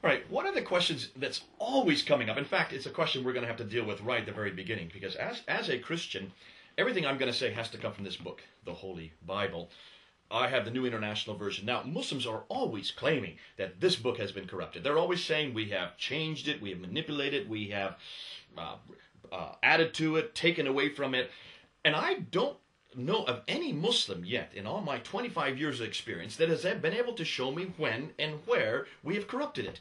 All right, one of the questions that's always coming up, in fact, it's a question we're going to have to deal with right at the very beginning, because as a Christian, everything I'm going to say has to come from this book, the Holy Bible. I have the New International Version. Now, Muslims are always claiming that this book has been corrupted. They're always saying we have changed it, we have manipulated it, we have added to it, taken away from it. And I don't know of any Muslim yet, in all my 25 years of experience, that has been able to show me when and where we have corrupted it.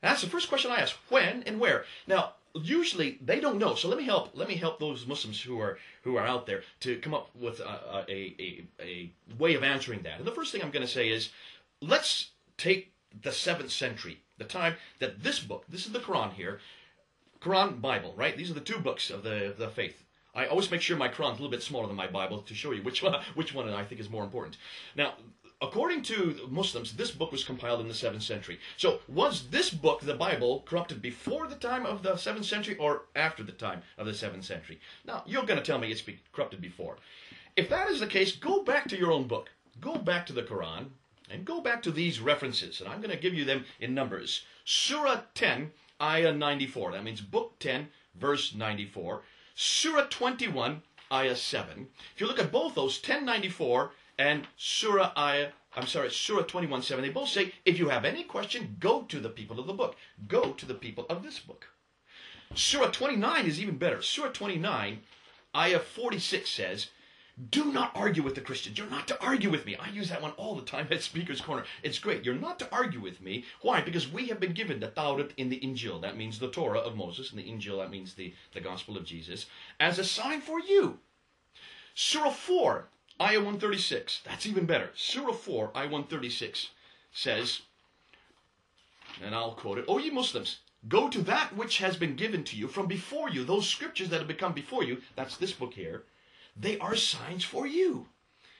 That's the first question I ask: when and where? Now, usually they don't know. So let me help those Muslims who are out there to come up with a way of answering that. And the first thing I'm going to say is, let's take the 7th century, the time that this book, this is the Quran here, Quran, Bible, right? These are the two books of the faith. I always make sure my Quran's a little bit smaller than my Bible to show you which one I think is more important. Now, according to Muslims, this book was compiled in the 7th century. So was this book, the Bible, corrupted before the time of the 7th century or after the time of the 7th century? Now, you're going to tell me it's been corrupted before. If that is the case, go back to your own book. Go back to the Quran and go back to these references. And I'm going to give you them in numbers. Surah 10, Ayah 94. That means book 10, verse 94. Surah 21, Ayah 7. If you look at both those, 1094 and Surah 21, 7, they both say, if you have any question, go to the people of the book. Go to the people of this book. Surah 29 is even better. Surah 29, Ayah 46 says, do not argue with the Christians. You're not to argue with me. I use that one all the time at Speaker's Corner. It's great. You're not to argue with me. Why? Because we have been given the Tawrat in the Injil. That means the Torah of Moses. And the Injil, that means the Gospel of Jesus. As a sign for you. Surah 4, Ayah 136. That's even better. Surah 4, Ayah 136 says, and I'll quote it, O ye Muslims, go to that which has been given to you from before you. Those scriptures that have become before you. That's this book here. They are signs for you.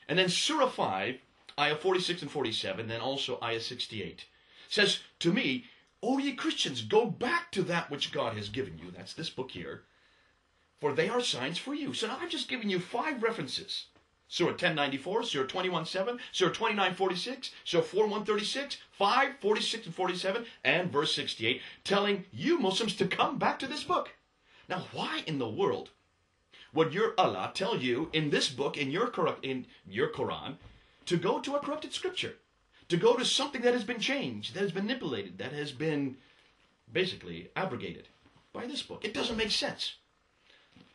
And then Surah 5, Ayah 46 and 47, then also Ayah 68, says to me, O ye Christians, go back to that which God has given you. That's this book here. For they are signs for you. So now I've just given you 5 references. Surah 1094, Surah 21, 7, Surah 29, 46, Surah 4, 136, 5, 46 and 47, and verse 68, telling you Muslims to come back to this book. Now, why in the world would your Allah tell you in this book, in your Quran, to go to a corrupted scripture? To go to something that has been changed, that has been manipulated, that has been basically abrogated by this book? It doesn't make sense.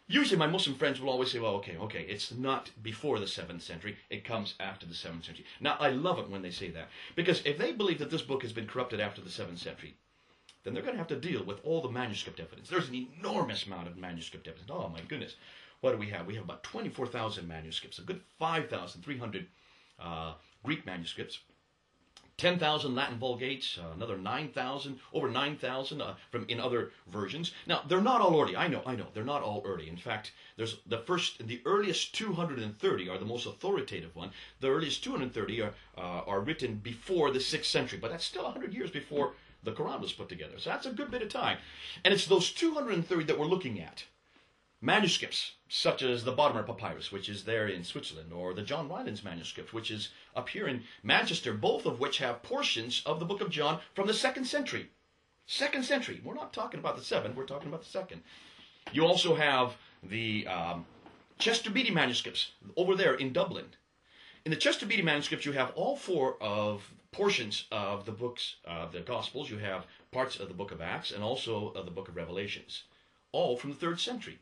Usually my Muslim friends will always say, well, okay, it's not before the 7th century, it comes after the 7th century. Now, I love it when they say that, because if they believe that this book has been corrupted after the 7th century, then they're going to have to deal with all the manuscript evidence. There's an enormous amount of manuscript evidence. Oh, my goodness. What do we have? We have about 24,000 manuscripts, a good 5,300 Greek manuscripts, 10,000 Latin Vulgates, another 9,000, over 9,000 from in other versions. Now, they're not all early. I know, they're not all early. In fact, there's the earliest 230 are the most authoritative one. The earliest 230 are written before the 6th century, but that's still 100 years before the Quran was put together. So that's a good bit of time. And it's those 230 that we're looking at. Manuscripts, such as the Bodmer Papyrus, which is there in Switzerland, or the John Rylands manuscript, which is up here in Manchester, both of which have portions of the book of John from the 2nd century. 2nd century. We're not talking about the 7th, we're talking about the 2nd. You also have the Chester Beatty manuscripts over there in Dublin. In the Chester Beatty manuscripts, you have all 4 of portions of the books of the Gospels. You have parts of the book of Acts and also of the book of Revelations, all from the 3rd century.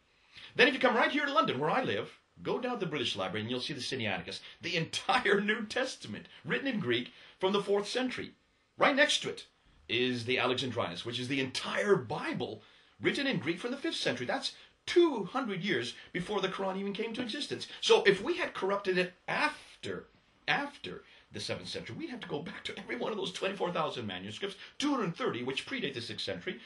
Then if you come right here to London, where I live, go down to the British Library and you'll see the Sinaiticus, the entire New Testament, written in Greek from the 4th century. Right next to it is the Alexandrinus, which is the entire Bible written in Greek from the 5th century. That's 200 years before the Quran even came to existence. So if we had corrupted it after the 7th century, we'd have to go back to every one of those 24,000 manuscripts, 230, which predate the 6th century,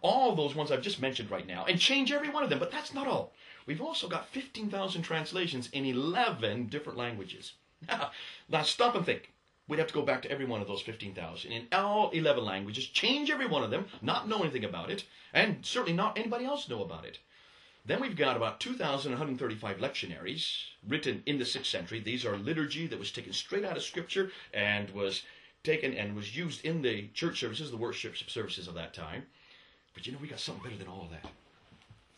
all those ones I've just mentioned right now, and change every one of them. But that's not all. We've also got 15,000 translations in 11 different languages. Now stop and think. We'd have to go back to every one of those 15,000 in all 11 languages, change every one of them, not know anything about it, and certainly not anybody else know about it. Then we've got about 2,135 lectionaries written in the 6th century. These are liturgy that was taken straight out of Scripture and was taken and was used in the church services, the worship services of that time. But you know, we got something better than all that.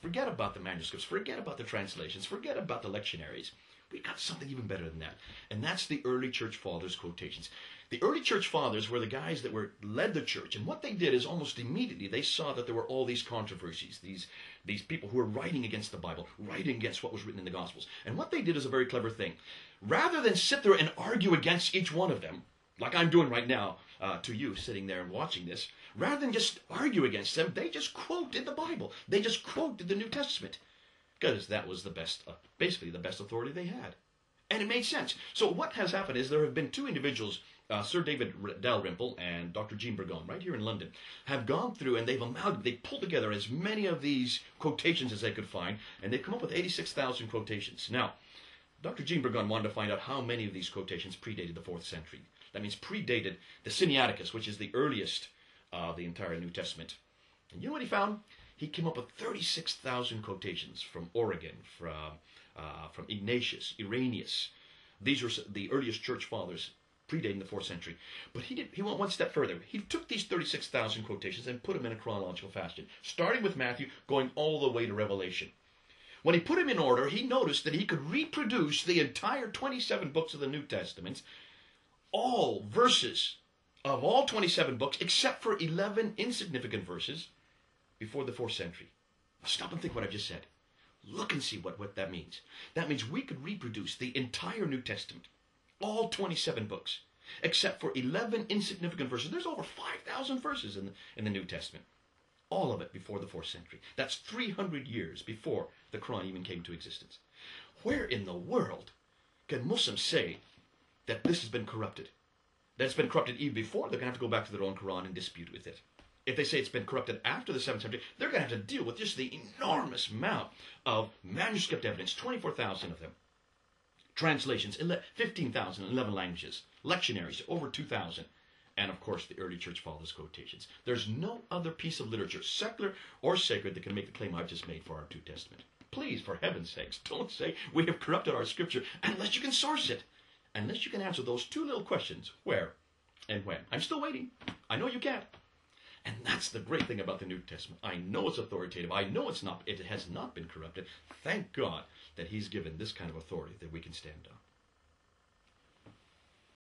Forget about the manuscripts. Forget about the translations. Forget about the lectionaries. We got something even better than that. And that's the early church fathers' quotations. The early church fathers were the guys that led the church. And what they did is almost immediately they saw that there were all these controversies, these people who were writing against the Bible, writing against what was written in the Gospels. And what they did is a very clever thing. Rather than sit there and argue against each one of them, like I'm doing right now to you sitting there and watching this, rather than just argue against them, they just quoted the Bible. They just quoted the New Testament. Because that was the best, basically the best authority they had. And it made sense. So what has happened is there have been two individuals, Sir David Dalrymple and Dr. Jean Burgon, right here in London, have gone through and they pulled together as many of these quotations as they could find, and they've come up with 86,000 quotations. Now, Dr. Jean Burgon wanted to find out how many of these quotations predated the 4th century. That means predated the Sinaiticus, which is the earliest of the entire New Testament. And you know what he found? He came up with 36,000 quotations from Origen, from Ignatius, Irenaeus. These were the earliest church fathers predating the 4th century. But he went one step further. He took these 36,000 quotations and put them in a chronological fashion, starting with Matthew, going all the way to Revelation. When he put them in order, he noticed that he could reproduce the entire 27 books of the New Testament, all verses of all 27 books, except for 11 insignificant verses, before the 4th century. Now stop and think what I've just said. Look and see what that means. That means we could reproduce the entire New Testament, all 27 books, except for 11 insignificant verses. There's over 5,000 verses in the New Testament. All of it before the 4th century. That's 300 years before the Quran even came to existence. Where in the world can Muslims say that this has been corrupted? That it's been corrupted even before? They're going to have to go back to their own Quran and dispute with it. If they say it's been corrupted after the 7th century, they're going to have to deal with just the enormous amount of manuscript evidence, 24,000 of them. Translations, 15,000 in 11 languages. Lectionaries, over 2,000. And of course, the early church fathers' quotations. There's no other piece of literature, secular or sacred, that can make the claim I've just made for our New Testament. Please, for heaven's sakes, don't say we have corrupted our scripture unless you can source it. Unless you can answer those two little questions, where and when. I'm still waiting. I know you can't. And that's the great thing about the New Testament. I know it's authoritative. I know it has not been corrupted. Thank God that he's given this kind of authority that we can stand on.